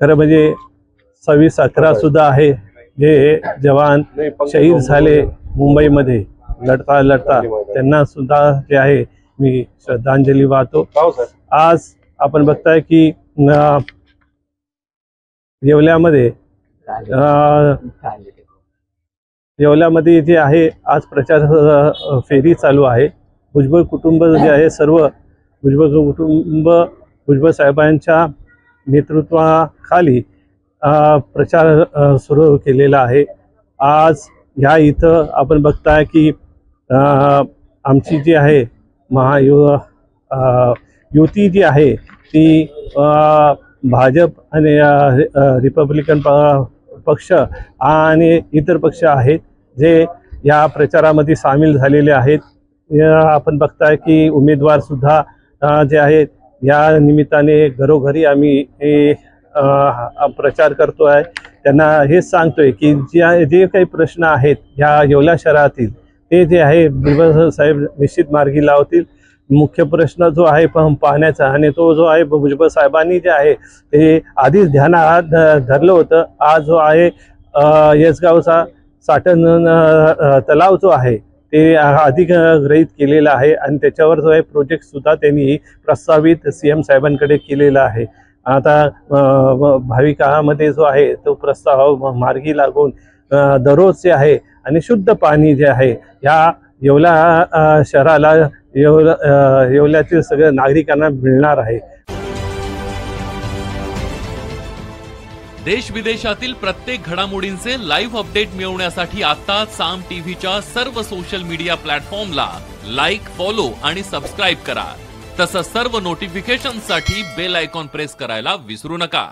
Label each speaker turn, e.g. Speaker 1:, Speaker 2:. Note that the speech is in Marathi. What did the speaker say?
Speaker 1: खरं म्हणजे 26/11 सुद्धा आहे, जे जवान शहीद झाले मुंबईमध्ये लढता लढता, त्यांना सुद्धा जे आहे मी श्रद्धांजली वाहतो। आज आपण बघताय की येवल्यामध्ये जे आहे आज प्रचार फेरी चालू आहे। भुजबळ कुटुंब जे आहे, सर्व भुजबळ कुटुंब भुजबळ साहेबांच्या नेतृत्वाखाली प्रचार सुरू केलेला आहे। आज ह्या इथं आपण बघताय की आमची जी आहे युती जी आहे ती भाजप आणि रिपब्लिकन पक्ष आणि इतर पक्ष आहेत जे या प्रचारामध्ये सामील झालेले आहेत। आपण बघताय की उमेदवार सुद्धा जे आहेत या निमित्ताने घरोघरी आम्ही प्रचार करतोय, त्यांना हेच सांगतोय की जे काही प्रश्न आहेत ह्या येवला शहरातील ते जे आहे भुजबळ साहेब निश्चित मार्गी लावतील। मुख्य प्रश्न जो आहे पाण्याचा, आणि तो जो आहे भुजबळ साहेबांनी जे आहे ते आधीच ध्यानात धरलं होतं। आज जो आहे येसगावचा साठण तलाव जो आहे ते अधिक गृहीत केलेला आहे आणि त्याच्यावर जो आहे प्रोजेक्ट सुद्धा त्यांनी प्रस्तावित CM साहेबांकडे केलेला आहे। आता भावी काळामध्ये जो आहे तो प्रस्ताव मार्गी लागून दररोज जे आहे आणि शुद्ध पाणी जे आहे या येवला शहराला येवल्यातील सगळ्या नागरिकांना मिळणार आहे।
Speaker 2: देश विदेशातील प्रत्येक घडामोडींचे लाईव्ह अपडेट मिळवण्यासाठी आता साम टीव्हीच्या सर्व सोशल मीडिया प्लॅटफॉर्मला लाईक, फॉलो आणि सबस्क्राईब करा। तसंच सर्व नोटिफिकेशनसाठी बेल आयकॉन प्रेस करायला विसरू नका।